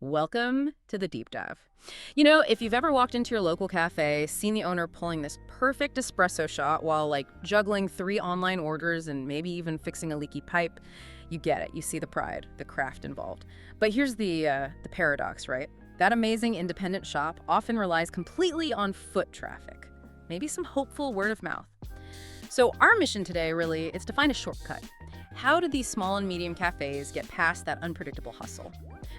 Welcome to the deep dive. You know, if you've ever walked into your local cafe, seen the owner pulling this perfect espresso shot while juggling 3 online orders and maybe even fixing a leaky pipe, you get it. You see the pride, the craft involved. But here's the paradox, right? That amazing independent shop often relies completely on foot traffic, maybe some hopeful word of mouth. So our mission today really is to find a shortcut. How do these small and medium cafes get past that unpredictable hustle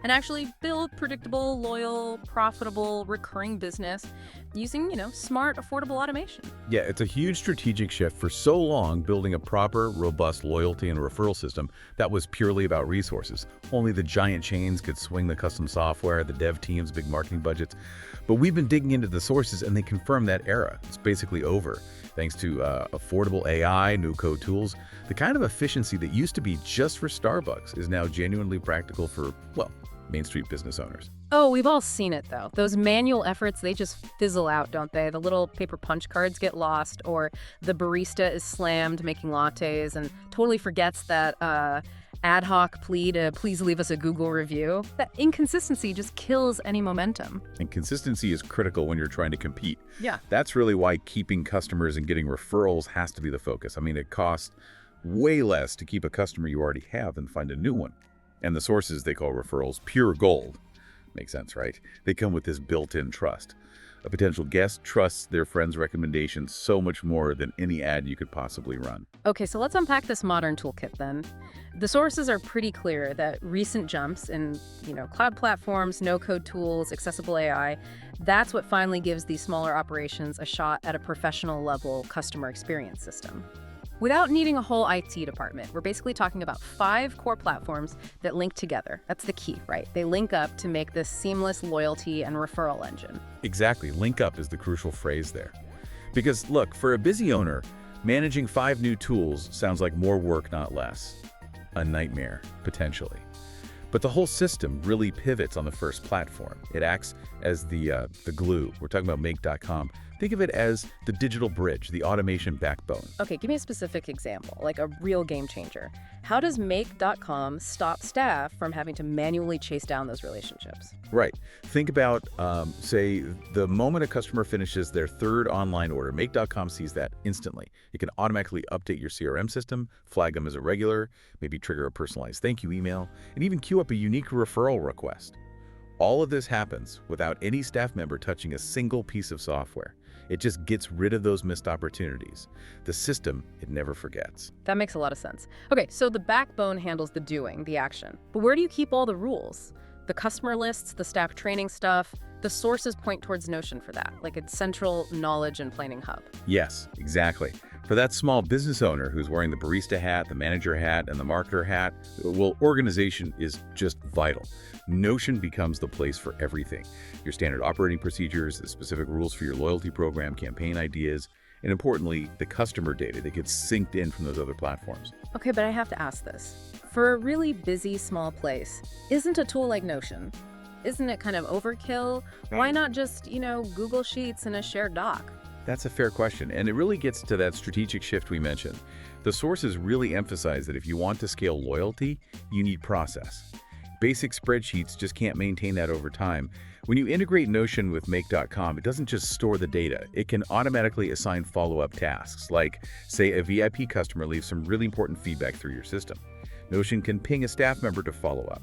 and actually build predictable, loyal, profitable, recurring business using, smart, affordable automation? Yeah, it's a huge strategic shift. For so long, building a proper, robust loyalty and referral system that was purely about resources. Only the giant chains could swing the custom software, the dev teams, big marketing budgets. But we've been digging into the sources and they confirm that era. It's basically over. Thanks to affordable AI, no-code tools, the kind of efficiency that used to be just for Starbucks is now genuinely practical for, Main Street business owners. Oh, we've all seen it, though. Those manual efforts, they just fizzle out, don't they? The little paper punch cards get lost, or the barista is slammed making lattes and totally forgets that ad hoc plea to please leave us a Google review. That inconsistency just kills any momentum. And consistency is critical when you're trying to compete. Yeah. That's really why keeping customers and getting referrals has to be the focus. I mean, it costs way less to keep a customer you already have than find a new one. And the sources they call referrals pure gold. Makes sense, right? They come with this built-in trust. A potential guest trusts their friend's recommendations so much more than any ad you could possibly run. Okay, so let's unpack this modern toolkit then. The sources are pretty clear that recent jumps in, cloud platforms, no-code tools, accessible AI, that's what finally gives these smaller operations a shot at a professional level customer experience system. Without needing a whole IT department, we're basically talking about 5 core platforms that link together. That's the key, right? They link up to make this seamless loyalty and referral engine. Exactly. Link up is the crucial phrase there. Because look, for a busy owner, managing 5 new tools sounds like more work, not less. A nightmare, potentially. But the whole system really pivots on the first platform. It acts as the glue. We're talking about Make.com. Think of it as the digital bridge, the automation backbone. Okay, give me a specific example, like a real game changer. How does Make.com stop staff from having to manually chase down those relationships? Right. Think about, say, the moment a customer finishes their 3rd online order, Make.com sees that instantly. It can automatically update your CRM system, flag them as a regular, maybe trigger a personalized thank you email, and even queue up a unique referral request. All of this happens without any staff member touching a single piece of software. It just gets rid of those missed opportunities. The system, it never forgets. That makes a lot of sense. Okay, so the backbone handles the doing, the action. But where do you keep all the rules? The customer lists, the staff training stuff, the sources point towards Notion for that, like a central knowledge and planning hub. Yes, exactly. For that small business owner who's wearing the barista hat, the manager hat, and the marketer hat, organization is just vital. Notion becomes the place for everything. Your standard operating procedures, the specific rules for your loyalty program, campaign ideas, and importantly, the customer data that gets synced in from those other platforms. Okay, but I have to ask this. For a really busy small place, isn't a tool like Notion, isn't it kind of overkill? Why not just, Google Sheets and a shared doc? That's a fair question, and it really gets to that strategic shift we mentioned. The sources really emphasize that if you want to scale loyalty, you need process. Basic spreadsheets just can't maintain that over time. When you integrate Notion with Make.com, it doesn't just store the data. It can automatically assign follow-up tasks, like, say, a VIP customer leaves some really important feedback through your system. Notion can ping a staff member to follow up.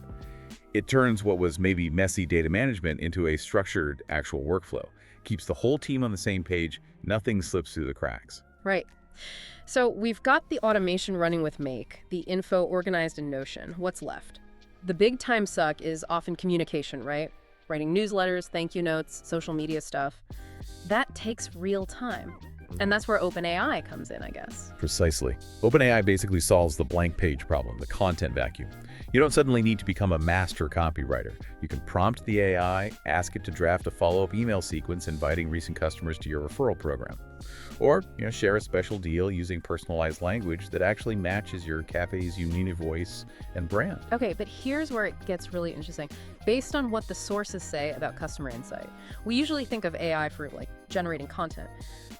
It turns what was maybe messy data management into a structured actual workflow. Keeps the whole team on the same page, nothing slips through the cracks. Right. So we've got the automation running with Make, the info organized in Notion. What's left? The big time suck is often communication, right? Writing newsletters, thank you notes, social media stuff. That takes real time. And that's where OpenAI comes in, I guess. Precisely. OpenAI basically solves the blank page problem, the content vacuum. You don't suddenly need to become a master copywriter. You can prompt the AI, ask it to draft a follow-up email sequence inviting recent customers to your referral program. Or, share a special deal using personalized language that actually matches your cafe's unique voice and brand. Okay, but here's where it gets really interesting. Based on what the sources say about customer insight, we usually think of AI for generating content.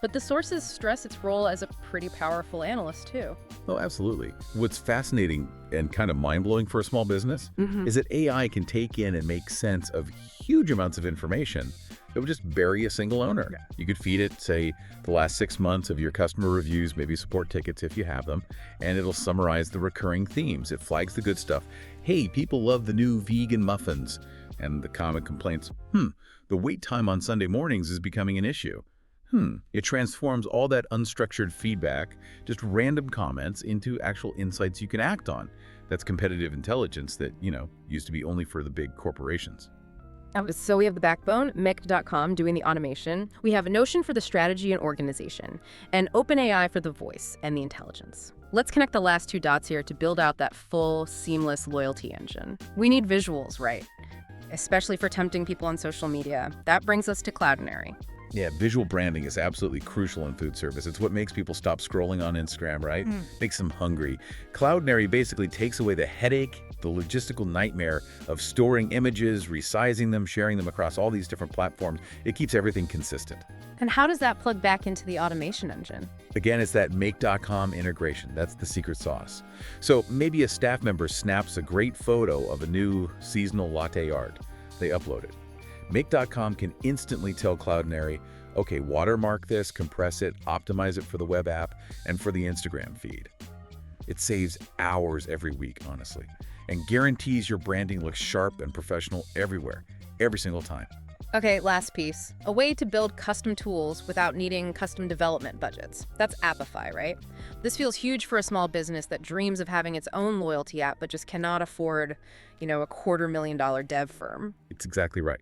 But the sources stress its role as a pretty powerful analyst, too. Oh, absolutely. What's fascinating and kind of mind-blowing for a small business is that AI can take in and make sense of huge amounts of information that would just bury a single owner. Yeah. You could feed it, say, the last 6 months of your customer reviews, maybe support tickets if you have them, and it'll summarize the recurring themes. It flags the good stuff. Hey, people love the new vegan muffins. And the common complaints, the wait time on Sunday mornings is becoming an issue. It transforms all that unstructured feedback, just random comments, into actual insights you can act on. That's competitive intelligence that, used to be only for the big corporations. So we have the backbone, Mick.com doing the automation. We have Notion for the strategy and organization, and OpenAI for the voice and the intelligence. Let's connect the last two dots here to build out that full, seamless loyalty engine. We need visuals, right? Especially for tempting people on social media. That brings us to Cloudinary. Yeah, visual branding is absolutely crucial in food service. It's what makes people stop scrolling on Instagram, right? Makes them hungry. Cloudinary basically takes away the headache, the logistical nightmare of storing images, resizing them, sharing them across all these different platforms. It keeps everything consistent. And how does that plug back into the automation engine? Again, it's that make.com integration. That's the secret sauce. So maybe a staff member snaps a great photo of a new seasonal latte art. They upload it. Make.com can instantly tell Cloudinary, okay, watermark this, compress it, optimize it for the web app, and for the Instagram feed. It saves hours every week, honestly, and guarantees your branding looks sharp and professional everywhere, every single time. Okay, last piece. A way to build custom tools without needing custom development budgets. That's Appify, right? This feels huge for a small business that dreams of having its own loyalty app but just cannot afford, a $250,000 dev firm. It's exactly right.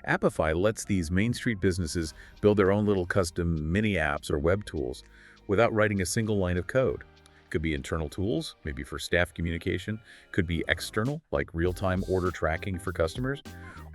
Appify lets these Main Street businesses build their own little custom mini apps or web tools without writing a single line of code. Could be internal tools, maybe for staff communication. Could be external, like real-time order tracking for customers.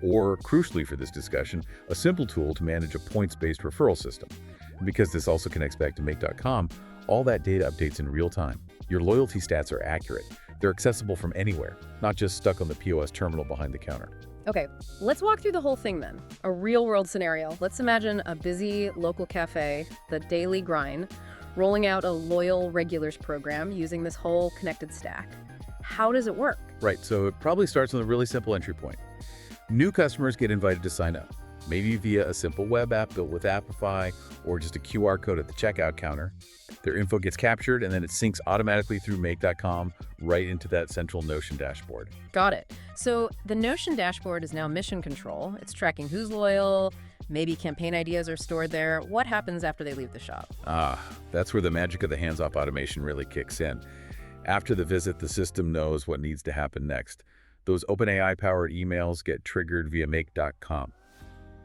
Or, crucially for this discussion, a simple tool to manage a points-based referral system. And because this also connects back to Make.com, all that data updates in real time. Your loyalty stats are accurate. They're accessible from anywhere, not just stuck on the POS terminal behind the counter. Okay, let's walk through the whole thing then. A real-world scenario. Let's imagine a busy local cafe, the daily grind, rolling out a loyal regulars program using this whole connected stack. How does it work? Right, so it probably starts with a really simple entry point. New customers get invited to sign up, maybe via a simple web app built with Appify or just a QR code at the checkout counter. Their info gets captured and then it syncs automatically through Make.com right into that central Notion dashboard. Got it. So the Notion dashboard is now mission control. It's tracking who's loyal, maybe campaign ideas are stored there. What happens after they leave the shop? That's where the magic of the hands-off automation really kicks in. After the visit, the system knows what needs to happen next. Those OpenAI-powered emails get triggered via Make.com,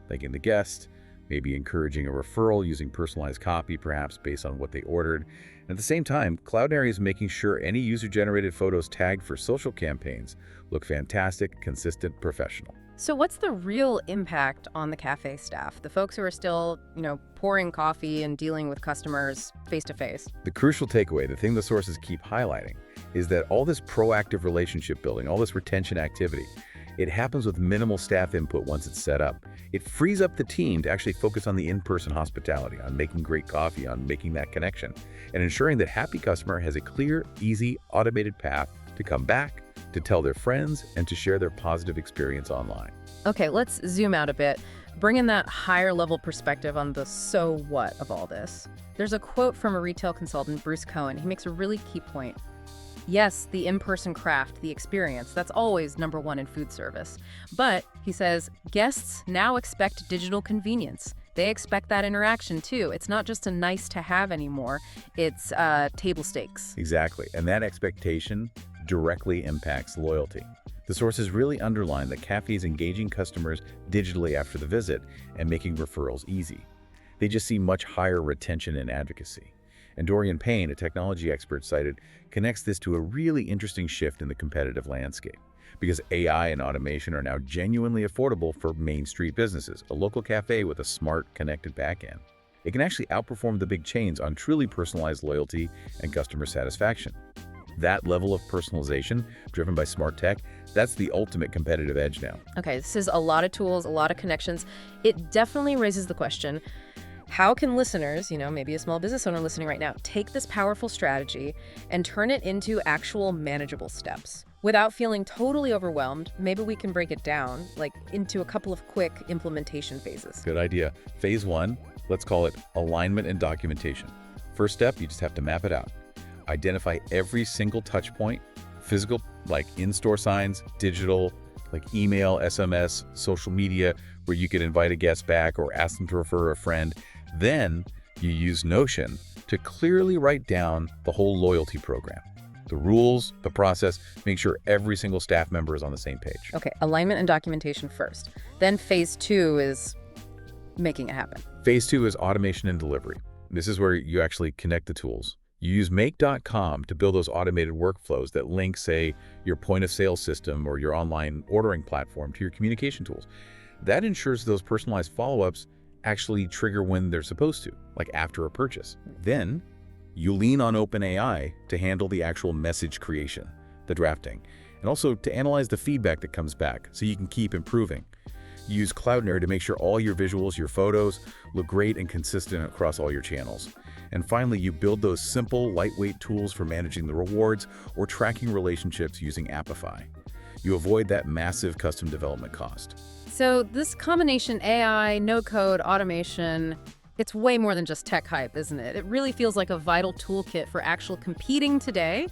thanking the guest, maybe encouraging a referral using personalized copy, perhaps based on what they ordered. And at the same time, Cloudinary is making sure any user-generated photos tagged for social campaigns look fantastic, consistent, professional. So what's the real impact on the cafe staff, the folks who are still, pouring coffee and dealing with customers face-to-face? The crucial takeaway, the thing the sources keep highlighting, is that all this proactive relationship building, all this retention activity, it happens with minimal staff input once it's set up. It frees up the team to actually focus on the in-person hospitality, on making great coffee, on making that connection, and ensuring that happy customer has a clear, easy, automated path to come back, to tell their friends, and to share their positive experience online. Okay, let's zoom out a bit. Bring in that higher level perspective on the so what of all this. There's a quote from a retail consultant, Bruce Cohen. He makes a really key point. Yes, the in-person craft, the experience, that's always number one in food service. But, he says, guests now expect digital convenience. They expect that interaction too. It's not just a nice to have anymore, it's table stakes. Exactly, and that expectation directly impacts loyalty. The sources really underline that cafes engaging customers digitally after the visit and making referrals easy. They just see much higher retention and advocacy. And Dorian Payne, a technology expert cited, connects this to a really interesting shift in the competitive landscape. Because AI and automation are now genuinely affordable for Main Street businesses, a local cafe with a smart, connected backend. It can actually outperform the big chains on truly personalized loyalty and customer satisfaction. That level of personalization, driven by smart tech, that's the ultimate competitive edge now. Okay, this is a lot of tools, a lot of connections. It definitely raises the question, How can listeners, maybe a small business owner listening right now, take this powerful strategy and turn it into actual manageable steps? Without feeling totally overwhelmed, maybe we can break it down, like into a couple of quick implementation phases. Good idea. Phase 1, let's call it alignment and documentation. First step, you just have to map it out. Identify every single touch point, physical, like in-store signs, digital, like email, SMS, social media, where you could invite a guest back or ask them to refer a friend. Then you use Notion to clearly write down the whole loyalty program. The rules, the process, make sure every single staff member is on the same page. Okay, alignment and documentation first. Then phase 2 is making it happen. Phase 2 is automation and delivery. This is where you actually connect the tools. You use make.com to build those automated workflows that link, say, your point of sale system or your online ordering platform to your communication tools. That ensures those personalized follow-ups actually trigger when they're supposed to, like after a purchase. Then you lean on OpenAI to handle the actual message creation, the drafting, and also to analyze the feedback that comes back so you can keep improving. You use Cloudinary to make sure all your visuals, your photos, look great and consistent across all your channels. And finally, you build those simple, lightweight tools for managing the rewards or tracking relationships using Appify. You avoid that massive custom development cost. So this combination AI, no-code, automation, it's way more than just tech hype, isn't it? It really feels like a vital toolkit for actual competing today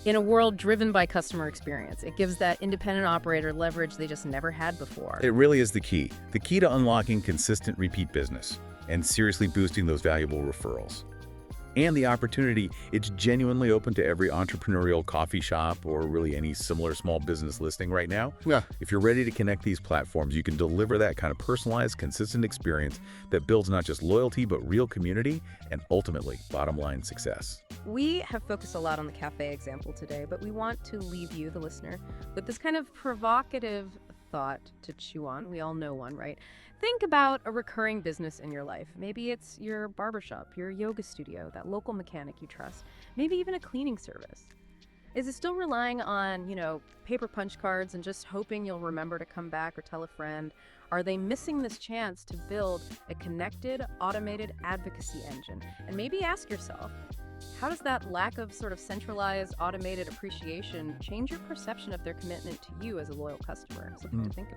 in a world driven by customer experience. It gives that independent operator leverage they just never had before. It really is the key to unlocking consistent repeat business and seriously boosting those valuable referrals. And the opportunity, it's genuinely open to every entrepreneurial coffee shop or really any similar small business listing right now. Yeah. If you're ready to connect these platforms, you can deliver that kind of personalized, consistent experience that builds not just loyalty, but real community and ultimately bottom line success. We have focused a lot on the cafe example today, but we want to leave you, the listener, with this kind of provocative thought to chew on. We all know one, right? Think about a recurring business in your life. Maybe it's your barbershop, your yoga studio, that local mechanic you trust, maybe even a cleaning service. Is it still relying on, paper punch cards and just hoping you'll remember to come back or tell a friend? Are they missing this chance to build a connected, automated advocacy engine? And maybe ask yourself, how does that lack of sort of centralized, automated appreciation change your perception of their commitment to you as a loyal customer? Something to think about.